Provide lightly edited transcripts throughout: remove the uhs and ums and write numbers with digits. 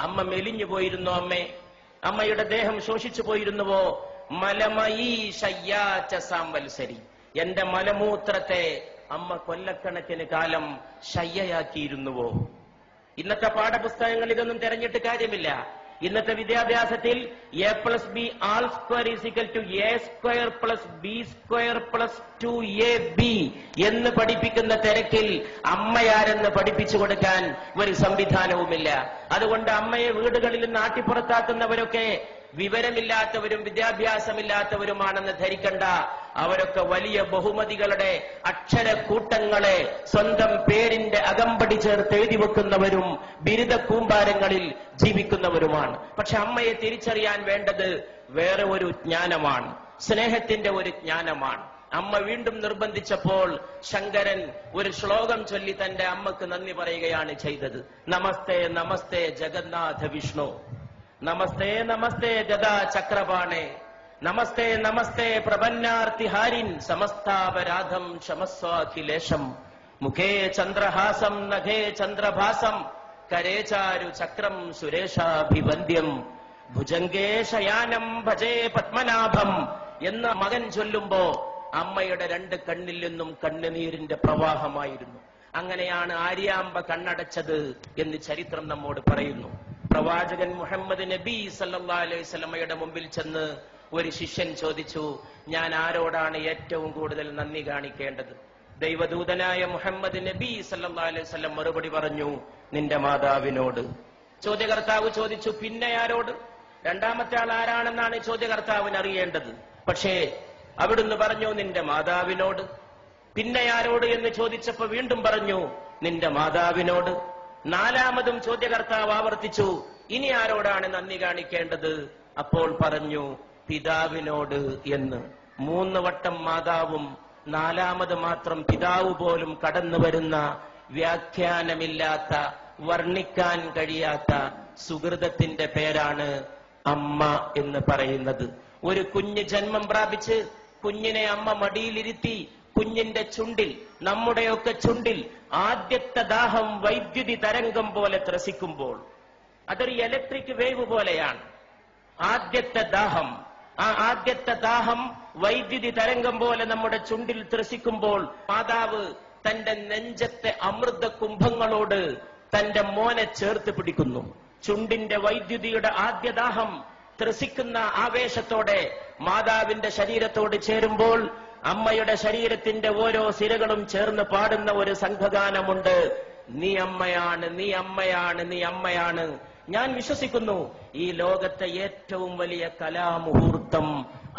അമ്മ മെലിഞ്ഞു പോയിരുന്നോ? അമ്മയുടെ ദേഹം ശോഷിച്ചു പോയിരുന്നുവോ? മലമയീ ശയ്യാച്ച സാംവത്സരി, എന്റെ മലമൂത്രത്തെ അമ്മ കൊല്ലക്കണക്കിന് കാലം ശയ്യയാക്കിയിരുന്നുവോ? ഇന്നത്തെ പാഠപുസ്തകങ്ങൾ ഇതൊന്നും തെരഞ്ഞിട്ട് കാര്യമില്ല. ഇന്നത്തെ വിദ്യാഭ്യാസത്തിൽ a+b²=a²+b²+2ab എന്ന് പഠിപ്പിക്കുന്ന തിരക്കിൽ അമ്മയാരെന്ന് പഠിപ്പിച്ചു കൊടുക്കാൻ ഒരു സംവിധാനവുമില്ല. അതുകൊണ്ട് അമ്മയെ വീടുകളിൽ നിന്ന് ആട്ടിപ്പുറത്താക്കുന്നവരൊക്കെ വിവരമില്ലാത്തവരും വിദ്യാഭ്യാസമില്ലാത്തവരുമാണെന്ന് ധരിക്കണ്ട. അവരൊക്കെ വലിയ ബഹുമതികളുടെ അക്ഷരക്കൂട്ടങ്ങളെ സ്വന്തം പേരിന്റെ അകമ്പടി ചേർത്ത് എഴുതി വെക്കുന്നവരും ബിരുദ കൂമ്പാരങ്ങളിൽ ജീവിക്കുന്നവരുമാണ്. പക്ഷെ അമ്മയെ തിരിച്ചറിയാൻ വേണ്ടത് വേറെ ഒരു ജ്ഞാനമാണ്, സ്നേഹത്തിന്റെ ഒരു ജ്ഞാനമാണ്. അമ്മ വീണ്ടും നിർബന്ധിച്ചപ്പോൾ ശങ്കരൻ ഒരു ശ്ലോകം ചൊല്ലി തന്റെ അമ്മക്ക് നന്ദി പറയുകയാണ് ചെയ്തത്. നമസ്തേ നമസ്തേ ജഗന്നാഥ വിഷ്ണു, നമസ്തേ നമസ്തേ ഗദാ ചക്രപാണേ, നമസ്തേ നമസ്തേ പ്രപന്നാർത്തിഹാരിൻ, സമസ്താപരാധം ക്ഷമസ്വാഖിലേശം, മുഖേ ചന്ദ്രഹാസം നഖേ ചന്ദ്രഭാസം, കരേ ചാരു ചക്രം സുരേഷാഭിവന്ദ്യം, ഭുജംഗേ ശയാനം ഭജേ പത്മനാഭം എന്ന് മകൻ ചൊല്ലുമ്പോ അമ്മയുടെ രണ്ട് കണ്ണിൽ നിന്നും കണ്ണുനീരിന്റെ പ്രവാഹമായിരുന്നു. അങ്ങനെയാണ് ആര്യാമ്പ കണ്ണടച്ചത് എന്ന് ചരിത്രം നമ്മോട് പറയുന്നു. പ്രവാചകൻ മുഹമ്മദ് നബി സല്ലല്ലാഹു അലൈഹി വസല്ലമയുടെ മുമ്പിൽ ചെന്ന് ഒരു ശിഷ്യൻ ചോദിച്ചു, ഞാൻ ആരോടാണ് ഏറ്റവും കൂടുതൽ നന്ദി കാണിക്കേണ്ടത്? ദൈവദൂതനായ മുഹമ്മദ് നബി സല്ലല്ലാഹു അലൈഹി വസല്ലം മറുപടി പറഞ്ഞു, നിന്റെ മാതാവിനോട്. ചോദ്യകർത്താവ് ചോദിച്ചു, പിന്നെ ആരോട്? രണ്ടാമത്തെ ആൾ ആരാണെന്നാണ് ചോദ്യകർത്താവിന് അറിയേണ്ടത്. പക്ഷേ അവിടുന്ന് പറഞ്ഞു, നിന്റെ മാതാവിനോട്. പിന്നെ ആരോട് എന്ന് ചോദിച്ചപ്പോ വീണ്ടും പറഞ്ഞു, നിന്റെ മാതാവിനോട്. നാലാമതും ചോദ്യകർത്താവ് ആവർത്തിച്ചു, ഇനി ആരോടാണ് നന്ദി കാണിക്കേണ്ടത്? അപ്പോൾ പറഞ്ഞു, പിതാവിനോട് എന്ന്. 3 വട്ടം മാതാവും 4ാമത് മാത്രം പിതാവ് പോലും കടന്നു വരുന്ന വ്യാഖ്യാനമില്ലാത്ത, വർണ്ണിക്കാൻ കഴിയാത്ത സുഹൃതത്തിന്റെ പേരാണ് അമ്മ എന്ന് പറയുന്നത്. ഒരു കുഞ്ഞ് ജന്മം പ്രാപിച്ച് കുഞ്ഞിനെ അമ്മ മടിയിലിരുത്തി കുഞ്ഞിന്റെ ചുണ്ടിൽ, നമ്മുടെയൊക്കെ ചുണ്ടിൽ ആദ്യത്തെ ദാഹം വൈദ്യുതി തരംഗം പോലെ ത്രസിക്കുമ്പോൾ, അതൊരു ഇലക്ട്രിക് വേവ് പോലെയാണ്. ആദ്യത്തെ ദാഹം, ആ ആദ്യത്തെ ദാഹം വൈദ്യുതി തരംഗം പോലെ നമ്മുടെ ചുണ്ടിൽ ത്രസിക്കുമ്പോൾ മാതാവ് തന്റെ നെഞ്ചത്തെ അമൃത കുംഭങ്ങളോട് തന്റെ മോനെ ചേർത്ത് പിടിക്കുന്നു. ചുണ്ടിന്റെ വൈദ്യുതിയുടെ ആദ്യദാഹം ത്രസിക്കുന്ന ആവേശത്തോടെ മാതാവിന്റെ ശരീരത്തോട് ചേരുമ്പോൾ അമ്മയുടെ ശരീരത്തിന്റെ ഓരോ സിരകളും ചേർന്ന് പാടുന്ന ഒരു സംഘഗാനമുണ്ട്. നീ അമ്മയാണ്, നീ അമ്മയാണ്, നീ അമ്മയാണ്. ഞാൻ വിശ്വസിക്കുന്നു ഈ ലോകത്തെ ഏറ്റവും വലിയ കലാമുഹൂർത്തം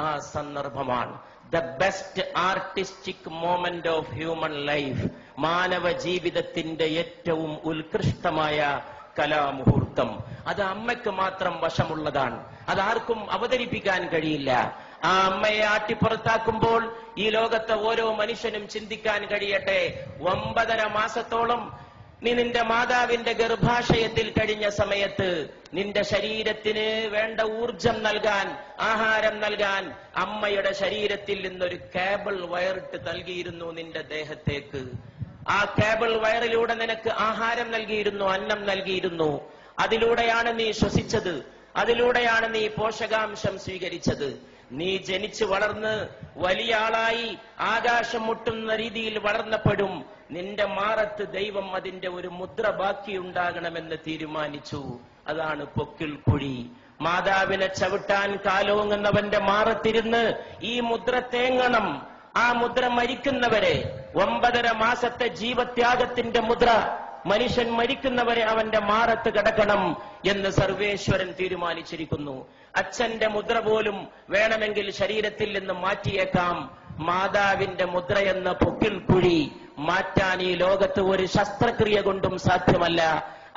ആ സന്ദർഭമാണ്. The best artistic moment of human life, മാനവ ജീവിതത്തിന്റെ ഏറ്റവും ഉത്കൃഷ്ടമായ കലാമുഹൂർത്തം. അത് അമ്മയ്ക്ക് മാത്രം വശമുള്ളതാണ്, അതാർക്കും അവതരിപ്പിക്കാൻ കഴിയില്ല. ആ അമ്മയെ ആട്ടിപ്പുറത്താക്കുമ്പോൾ ഈ ലോകത്തെ ഓരോ മനുഷ്യനും ചിന്തിക്കാൻ കഴിയട്ടെ, 9.5 മാസത്തോളം നീ നിന്റെ മാതാവിന്റെ ഗർഭാശയത്തിൽ കഴിഞ്ഞ സമയത്ത് നിന്റെ ശരീരത്തിന് വേണ്ട ഊർജം നൽകാൻ, ആഹാരം നൽകാൻ അമ്മയുടെ ശരീരത്തിൽ നിന്നൊരു കേബിൾ വയറിട്ട് നൽകിയിരുന്നു നിന്റെ ദേഹത്തേക്ക്. ആ കേബിൾ വയറിലൂടെ നിനക്ക് ആഹാരം നൽകിയിരുന്നു, അന്നം നൽകിയിരുന്നു. അതിലൂടെയാണ് നീ ശ്വസിച്ചത്, അതിലൂടെയാണ് നീ പോഷകാംശം സ്വീകരിച്ചത്. നീ ജനിച്ചു വളർന്ന് വലിയ ആളായി ആകാശം മുട്ടുന്ന രീതിയിൽ വളർന്നപ്പെടും. നിന്റെ മാറത്ത് ദൈവം അതിന്റെ ഒരു മുദ്ര ബാക്കിയുണ്ടാകണമെന്ന് തീരുമാനിച്ചു. അതാണ് പൊക്കിൾ കുഴി. മാതാവിനെ ചവിട്ടാൻ കാലോങ്ങുന്നവന്റെ മാറത്തിരുന്ന് ഈ മുദ്ര തേങ്ങണം. ആ മുദ്ര മരിക്കുന്നവരെ, 9.5 മാസത്തെ ജീവത്യാഗത്തിന്റെ മുദ്ര, മനുഷ്യൻ മരിക്കുന്നവരെ അവന്റെ മാറത്ത് കിടക്കണം എന്ന് സർവേശ്വരൻ തീരുമാനിച്ചിരിക്കുന്നു. അച്ഛന്റെ മുദ്ര പോലും വേണമെങ്കിൽ ശരീരത്തിൽ നിന്ന് മാറ്റിയേക്കാം. മാതാവിന്റെ മുദ്രയെന്ന പൊക്കിൾ കുഴി മാറ്റാൻ ഈ ലോകത്ത് ഒരു ശസ്ത്രക്രിയ കൊണ്ടും സാധ്യമല്ല.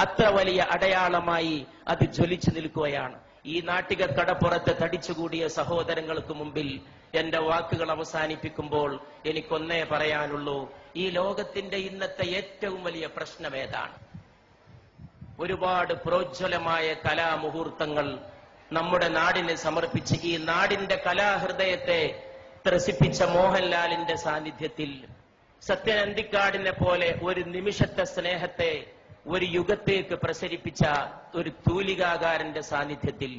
അത്ര വലിയ അടയാളമായി അത് ജ്വലിച്ചു നിൽക്കുകയാണ്. ഈ നാട്ടിക കടപ്പുറത്ത് തടിച്ചുകൂടിയ സഹോദരങ്ങൾക്ക് മുമ്പിൽ എന്റെ വാക്കുകൾ അവസാനിപ്പിക്കുമ്പോൾ എനിക്കൊന്നേ പറയാനുള്ളൂ. ഈ ലോകത്തിന്റെ ഇന്നത്തെ ഏറ്റവും വലിയ പ്രശ്നം ഏതാണ്? ഒരുപാട് പ്രോജ്വലമായ കലാമുഹൂർത്തങ്ങൾ നമ്മുടെ നാടിന് സമർപ്പിച്ച് ഈ നാടിന്റെ കലാഹൃദയത്തെ ത്രസിപ്പിച്ച മോഹൻലാലിന്റെ സാന്നിധ്യത്തിൽ, സത്യൻ അന്തിക്കാടിനെ പോലെ ഒരു നിമിഷത്തെ സ്നേഹത്തെ ഒരു യുഗത്തേക്ക് പ്രസരിപ്പിച്ച ഒരു തൂലികാകാരന്റെ സാന്നിധ്യത്തിൽ,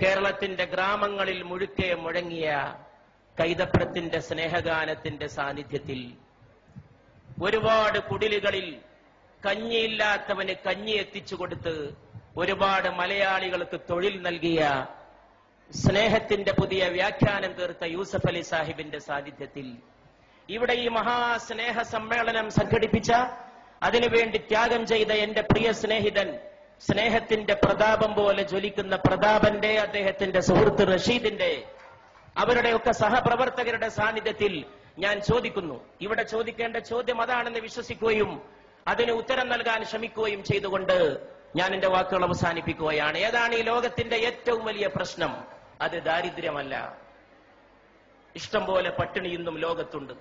കേരളത്തിന്റെ ഗ്രാമങ്ങളിൽ മുഴുക്കെ മുഴങ്ങിയ കൈതപ്രത്തിന്റെ സ്നേഹഗാനത്തിന്റെ സാന്നിധ്യത്തിൽ, ഒരുപാട് കുടിലുകളിൽ കഞ്ഞിയില്ലാത്തവന് കഞ്ഞി എത്തിച്ചു കൊടുത്ത് ഒരുപാട് മലയാളികൾക്ക് തൊഴിൽ നൽകിയ, സ്നേഹത്തിന്റെ പുതിയ വ്യാഖ്യാനം തീർത്ത യൂസഫ് അലി സാഹിബിന്റെ സാന്നിധ്യത്തിൽ, ഇവിടെ ഈ മഹാസ്നേഹ സമ്മേളനം സംഘടിപ്പിച്ച, അതിനുവേണ്ടി ത്യാഗം ചെയ്ത എന്റെ പ്രിയ സ്നേഹിതൻ, സ്നേഹത്തിന്റെ പ്രതാപം പോലെ ജ്വലിക്കുന്ന പ്രതാപന്റെ, അദ്ദേഹത്തിന്റെ സുഹൃത്ത് റഷീദിന്റെ, അവരുടെയൊക്കെ സഹപ്രവർത്തകരുടെ സാന്നിധ്യത്തിൽ ഞാൻ ചോദിക്കുന്നു. ഇവിടെ ചോദിക്കേണ്ട ചോദ്യം അതാണെന്ന് വിശ്വസിക്കുകയും അതിന് ഉത്തരം നൽകാൻ ശ്രമിക്കുകയും ചെയ്തുകൊണ്ട് ഞാൻ എന്റെ വാക്കുകൾ അവസാനിപ്പിക്കുകയാണ്. ഏതാണ് ഈ ലോകത്തിന്റെ ഏറ്റവും വലിയ പ്രശ്നം? അത് ദാരിദ്ര്യമല്ല. ഇഷ്ടം പോലെ പട്ടിണി ഇന്നും ലോകത്തുണ്ട്.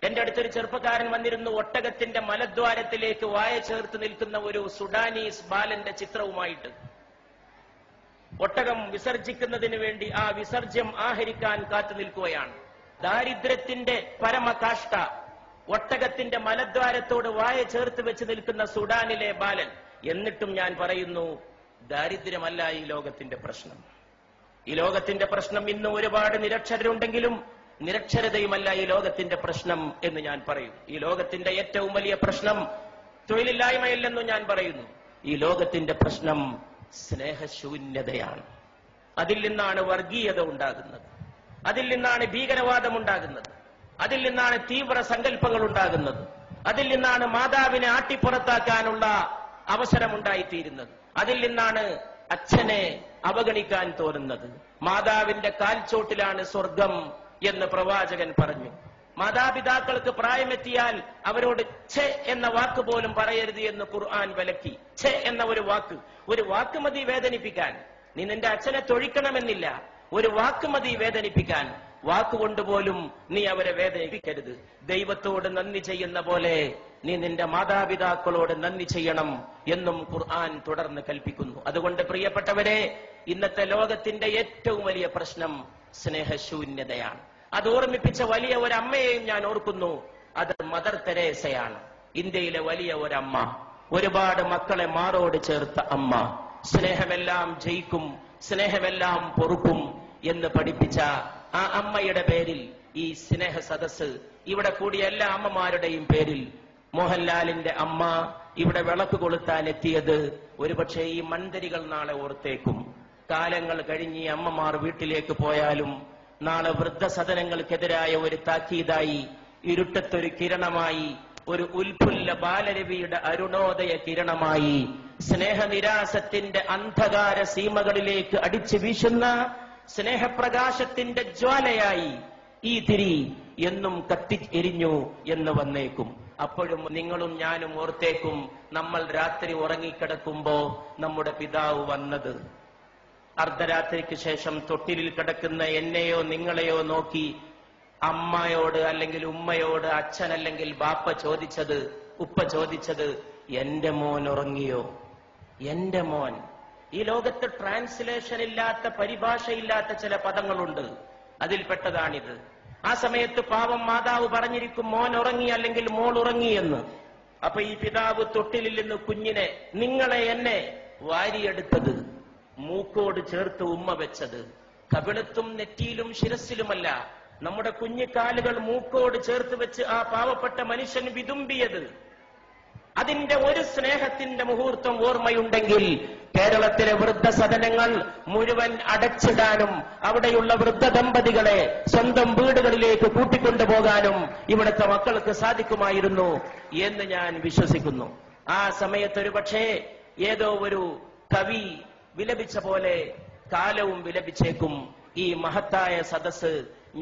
എന്റെ അടുത്തൊരു ചെറുപ്പക്കാരൻ വന്നിരുന്നു, ഒട്ടകത്തിന്റെ മലദ്വാരത്തിലേക്ക് വായ ചേർത്ത് നിൽക്കുന്ന ഒരു സുഡാനീസ് ബാലന്റെ ചിത്രവുമായിട്ട്. ഒട്ടകം വിസർജിക്കുന്നതിന് വേണ്ടി ആ വിസർജ്യം ആഹരിക്കാൻ കാത്തു നിൽക്കുകയാണ്. ദാരിദ്ര്യത്തിന്റെ പരമകാഷ്ഠ, ഒട്ടകത്തിന്റെ മലദ്വാരത്തോട് വായ ചേർത്ത് വെച്ച് നിൽക്കുന്ന സുഡാനിലെ ബാലൻ. എന്നിട്ടും ഞാൻ പറയുന്നു, ദാരിദ്ര്യമല്ല ഈ ലോകത്തിന്റെ പ്രശ്നം. ഈ ലോകത്തിന്റെ പ്രശ്നം ഇന്നും ഒരുപാട് നിരക്ഷരരുണ്ടെങ്കിലും നിരക്ഷരതയുമല്ല ഈ ലോകത്തിന്റെ പ്രശ്നം എന്ന് ഞാൻ പറയും. ഈ ലോകത്തിന്റെ ഏറ്റവും വലിയ പ്രശ്നം തൊഴിലില്ലായ്മയില്ലെന്നും ഞാൻ പറയുന്നു. ഈ ലോകത്തിന്റെ പ്രശ്നം സ്നേഹശൂന്യതയാണ്. അതിൽ നിന്നാണ് വർഗീയത ഉണ്ടാകുന്നത്, അതിൽ നിന്നാണ് ഭീകരവാദം ഉണ്ടാകുന്നത്, അതിൽ നിന്നാണ് തീവ്ര സങ്കല്പങ്ങൾ ഉണ്ടാകുന്നത്, അതിൽ നിന്നാണ് മാതാവിനെ ആട്ടിപ്പുറത്താക്കാനുള്ള അവസരമുണ്ടായിത്തീരുന്നത്, അതിൽ നിന്നാണ് അച്ഛനെ അവഗണിക്കാൻ തോന്നുന്നത്. മാതാവിന്റെ കാൽച്ചോട്ടിലാണ് സ്വർഗം എന്ന് പ്രവാചകൻ പറഞ്ഞു. മാതാപിതാക്കൾക്ക് പ്രായമെത്തിയാൽ അവരോട് ഛെ എന്ന വാക്ക് പോലും പറയരുത് എന്ന് ഖുർആൻ വിലക്കി. ഛെ എന്ന ഒരു വാക്ക് മതി വേദനിപ്പിക്കാൻ. നീ നിന്റെ അച്ഛനെ തൊഴിക്കണമെന്നില്ല, ഒരു വാക്ക് മതി വേദനിപ്പിക്കാൻ. വാക്കുകൊണ്ടുപോലും നീ അവരെ വേദനിപ്പിക്കരുത്. ദൈവത്തോട് നന്ദി ചെയ്യുന്ന പോലെ നീ നിന്റെ മാതാപിതാക്കളോട് നന്ദി ചെയ്യണം എന്നും ഖുർആൻ തുടർന്ന് കൽപ്പിക്കുന്നു. അതുകൊണ്ട് പ്രിയപ്പെട്ടവരെ, ഇന്നത്തെ ലോകത്തിന്റെ ഏറ്റവും വലിയ പ്രശ്നം സ്നേഹശൂന്യതയാണ്. അത് ഓർമ്മിപ്പിച്ച വലിയ ഒരമ്മയെയും ഞാൻ ഓർക്കുന്നു. അത് മദർ തെരേസയാണ്. ഇന്ത്യയിലെ വലിയ ഒരമ്മ, ഒരുപാട് മക്കളെ മാറോട് ചേർത്ത അമ്മ. സ്നേഹമെല്ലാം ജയിക്കും, സ്നേഹമെല്ലാം പൊറുക്കും എന്ന് പഠിപ്പിച്ച ആ അമ്മയുടെ പേരിൽ ഈ സ്നേഹ സദസ്, ഇവിടെ കൂടിയ എല്ലാ അമ്മമാരുടെയും പേരിൽ, മോഹൻലാലിന്റെ അമ്മ ഇവിടെ വിളക്ക് കൊളുത്താൻ എത്തിയത് ഒരുപക്ഷെ ഈ മൺതരികൾ നാളെ ഓർത്തേക്കും. കാലങ്ങൾ കഴിഞ്ഞ് ഈ അമ്മമാർ വീട്ടിലേക്ക് പോയാലും നാളെ വൃദ്ധസദനങ്ങൾക്കെതിരായ ഒരു താക്കീതായി, ഇരുട്ടത്തൊരു കിരണമായി, ഒരു ഉൽഫുല്ല ബാലരവിയുടെ അരുണോദയ കിരണമായി, സ്നേഹനിരാസത്തിന്റെ അന്ധകാര സീമകളിലേക്ക് അടിച്ചു വീശുന്ന സ്നേഹപ്രകാശത്തിന്റെ ജ്വാലയായി ഈ തിരി എന്നും കത്തി എരിഞ്ഞു എന്ന് വന്നേക്കും. അപ്പോഴും നിങ്ങളും ഞാനും ഓർത്തേക്കും, നമ്മൾ രാത്രി ഉറങ്ങിക്കിടക്കുമ്പോ നമ്മുടെ പിതാവ് വന്നത്. അർദ്ധരാത്രിക്ക് ശേഷം തൊട്ടിലിൽ കിടക്കുന്ന എന്നെയോ നിങ്ങളെയോ നോക്കി അമ്മയോട് അല്ലെങ്കിൽ ഉമ്മയോട്, അച്ഛൻ അല്ലെങ്കിൽ ബാപ്പ ചോദിച്ചത്, ഉപ്പ ചോദിച്ചത്, എന്റെ മോൻ ഉറങ്ങിയോ? എന്റെ മോൻ. ഈ ലോകത്ത് ട്രാൻസ്ലേഷൻ ഇല്ലാത്ത, പരിഭാഷയില്ലാത്ത ചില പദങ്ങളുണ്ട്, അതിൽപ്പെട്ടതാണിത്. ആ സമയത്ത് പാവം മാതാവ് പറഞ്ഞിരിക്കും, മോൻ ഉറങ്ങി അല്ലെങ്കിൽ മോൾ ഉറങ്ങി എന്ന്. അപ്പൊ ഈ പിതാവ് തൊട്ടിലിൽ നിന്ന് കുഞ്ഞിനെ, നിങ്ങളെ എന്നെ വാരിയെടുത്തത്, മൂക്കോട് ചേർത്ത് ഉമ്മ വെച്ചത്, കവിളത്തും നെറ്റിയിലും ശിരസിലുമല്ല, നമ്മുടെ കുഞ്ഞിക്കാലുകൾ മൂക്കോട് ചേർത്ത് വെച്ച് ആ പാവപ്പെട്ട മനുഷ്യൻ വിതുമ്പിയത്. അതിന്റെ ഒരു സ്നേഹത്തിന്റെ മുഹൂർത്തം ഓർമ്മയുണ്ടെങ്കിൽ കേരളത്തിലെ വൃദ്ധസദനങ്ങൾ മുഴുവൻ അടച്ചിടാനും അവിടെയുള്ള വൃദ്ധ ദമ്പതികളെ സ്വന്തം വീടുകളിലേക്ക് കൂട്ടിക്കൊണ്ടുപോകാനും ഇവിടുത്തെ മക്കൾക്ക് സാധിക്കുമായിരുന്നു എന്ന് ഞാൻ വിശ്വസിക്കുന്നു. ആ സമയത്തൊരു പക്ഷേ ഏതോ ഒരു കവി വിലപിച്ച പോലെ കാലവും വിലപിച്ചേക്കും. ഈ മഹത്തായ സദസ്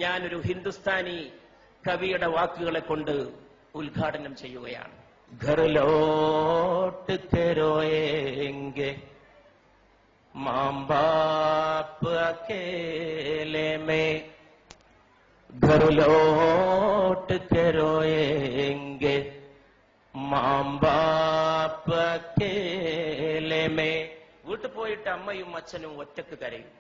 ഞാനൊരു ഹിന്ദുസ്ഥാനി കവിയുടെ വാക്കുകളെ കൊണ്ട് ഉദ്ഘാടനം ചെയ്യുകയാണ്. ഘർ ലോട്ട് കെ റോയേംഗെ മാം ബാപ്പ് അക്കേലെ മേ, ഘർ ലോട്ട് കെ റോയേംഗെ മാം ബാപ്പ് അക്കേലെ മേ. വീട്ടിൽ പോയിട്ട് അമ്മയും അച്ഛനും ഒറ്റക്ക് കരയും.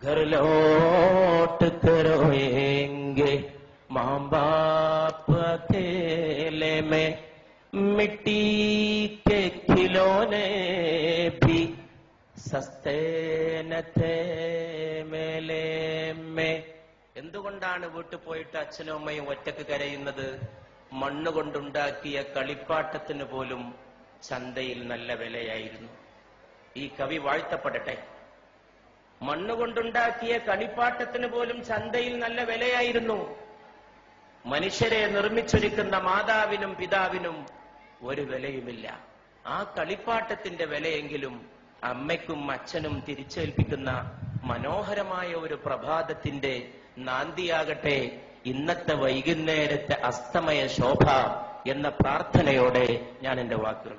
ഘർ ലോട്ട് കെ റോയേംഗെ മാം ബാപ്പ് അക്കേലെ മേ, മിട്ടി കെ ഖിലോനെ ഭി സസ്തേ ന ഥേ മേലേ മേ. എന്തുകൊണ്ടാണ് വീട്ടിൽ പോയിട്ട് അച്ഛനും അമ്മയും ഒറ്റക്ക് കരയുന്നത്? മണ്ണുകൊണ്ടുണ്ടാക്കിയ കളിപ്പാട്ടത്തിന് പോലും ചന്തയിൽ നല്ല വിലയായിരുന്നു. ഈ കവി വാഴ്ത്തപ്പെടട്ടെ. മണ്ണുകൊണ്ടുണ്ടാക്കിയ കളിപ്പാട്ടത്തിന് പോലും ചന്തയിൽ നല്ല വിലയായിരുന്നു. മനുഷ്യരെ നിർമ്മിച്ചൊരുക്കുന്ന മാതാവിനും പിതാവിനും ഒരു വിലയുമില്ല. ആ കളിപ്പാട്ടത്തിന്റെ വിലയെങ്കിലും അമ്മയ്ക്കും അച്ഛനും തിരിച്ചേൽപ്പിക്കുന്ന മനോഹരമായ ഒരു പ്രഭാതത്തിന്റെ നാന്ദിയാകട്ടെ ഇന്നത്തെ വൈകുന്നേരത്തെ അസ്തമയ ശോഭ എന്ന പ്രാർത്ഥനയോടെ ഞാൻ എന്റെ വാക്കുകൾ